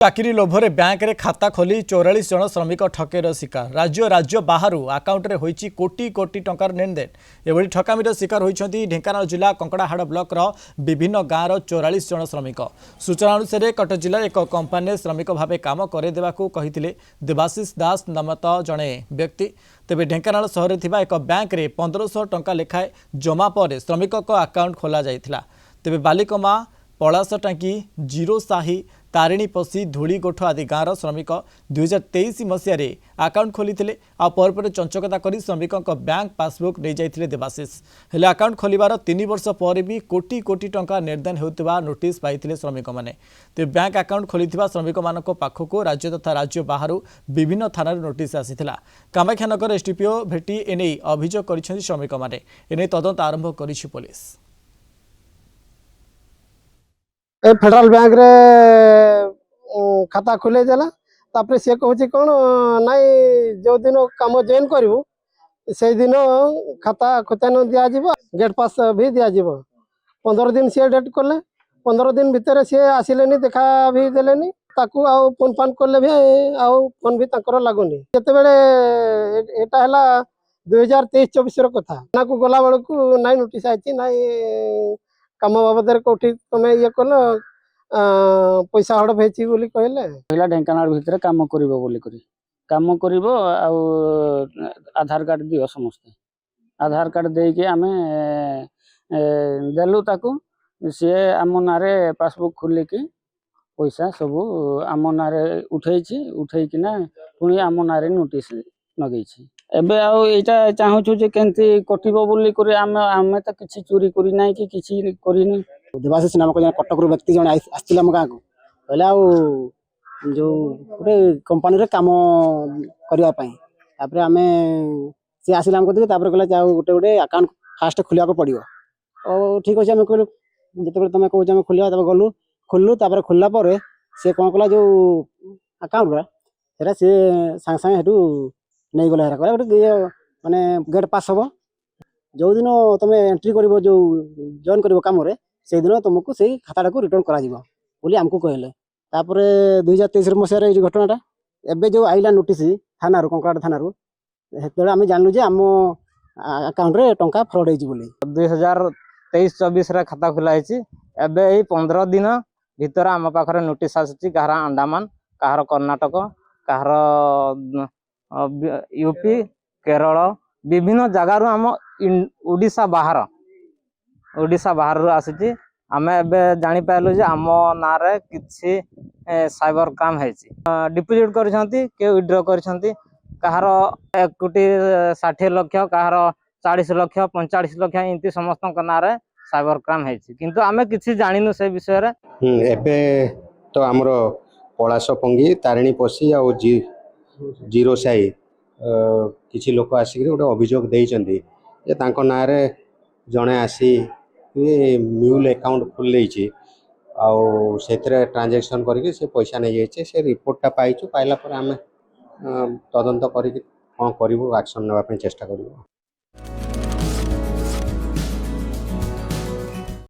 चाकरी लोभरे बैंक रे खाता खोली 44 जन श्रमिक ठकेर शिकार राज्य बाहर आकाउंट रे होईची कोटी कोटी टंकार लेनदेन एभली ठकामीर शिकार होईछंती ढेंकानाल जिला कंकड़ाहाड़ ब्लॉक रो विभिन्न गाँव 44 जन श्रमिक। सूचना अनुसार कटक जिला एक कंपानी श्रमिक भाव काम करे देबाकू कहिथिले देवाशीष दास नामक जणे व्यक्ति। तेबे ढेंकानाल सहर थिबा एक बैंक रे 1500 टंका लेखाए जमा पर श्रमिक आकाउंट खोला जाइथिला। तेबे बालिकमा पलास टांकी जीरो साही तारिणी पसी धूलीगोठ आदि गाँव श्रमिक 2023 मसीह आकाउंट खोली पर चंचकता कर श्रमिक बैंक पासबुक नहीं जाते देवाशीष हेले आकाउंट खोलिबार 3 वर्ष पर भी कोटी कोटी टंका निर्धन होता नोटिस पाई श्रमिक मैंने। तो बैंक आकाउंट खोली श्रमिक मान पाखक राज्य तथा राज्य बाहर विभिन्न थाना नोटिस आसीथिला। कामाख्यानगर एसडीपीओ भेटी एने अभियोग कर श्रमिक मैंने एने तदंत आरंभ करिछि पुलिस। फेडरल बैंक रे खाता खुले देला तापर से कहूँ कौन नाई जो दिन कम जॉइन करू से दिन खाता खुतान दिज्व गेट पास भी दिज्व 15 दिन सी डेट कले 15 दिन भितर सी आसिले देखा भी देले ताकू आउ फोन फान कले भी आउ फोन भी तंकर लगुनि जितेबले एटा हला 2023-24 कथा ना को गला बेलू नाई नोटिस आई नाई काम बाबद कौटी तुम ये कल पैसा हड़प होली कहले ढेंकानाल भितर काम कर आधार कार्ड दियो समस्ते आधार कार्ड दे कि आम देलु ताकू सी आम नारे पासबुक खोलिकी पैसा सब आम नारे उठेकिना पुणी आम नारे नोटिस नगई एबे आउ एटा चाहूछु जे केंती कटिबो बोली करे आमे त किछि चोरी करी नै कि किछि करिनी। देवाशीष नामक जन कटक व्यक्ति जन आस्तिला हम गाँ को कहले आउ जो गोटे कंपनी रे काम करिया पई तापर आमे से आसिला हमको देखि तापर कहले जाऊ गोटे गोटे अकाउंट फास्ट खोलिया को पड़ियो ओ ठीक अछि हम कहलु जते तमे कहू जे हम खोलिया तब गलु खोललु तापर खोलला पर से कोन कहला जो अकाउंट रा सेरा से संग संग हेतु नहीं गला गोटे माने गेट पास हम जो दिन तुम एंट्री कर जो जॉइन कर कम से दिन तुमको से खाता को रिटर्न करा आमको कहले। तापर 2023 मसीह घटनाटा एबे जो आइला नोटिस थाना कंकड़ाहाड़ थाना आम जानलु जे आम अकाउंट रे टंका फ्रॉड होइछि बोली 2023-24 रे खाता खोला होइछि। एबे 15 दिन भीतर आम पाखरे नोटिस आछि कहार अंडमान कहार कर्णाटक कहार यूपी केरल विभिन्न जगार आम ओडिशा बाहर आसी आम एबे जानी पाइलु जे आम ना रे किछि साइबर क्राइम हैछि डिपोजिट करछंती के विड्रॉ करछंती कहार 1 कोटी 60 लाख कहार 40 लाख 45 लाख इनती समस्त ना रे साइबर क्राइम हैछि किंतु आमे किछि जानिनु से विषय रे। एबे तो हमरो पलाश पंगी तारिणी पसी आ जीरो साई किसी लोक आसिक गोटे अभियोग देइचंदी जे तांको नारे जणे आसी म्यूल अकाउंट खोल आउ से ट्रांजैक्शन करके से पैसा नहीं जाइए से रिपोर्टा पाइछु पाइला पर आम तदंत करके कौन करूँ एक्शन नापी चेष्टा करूँ।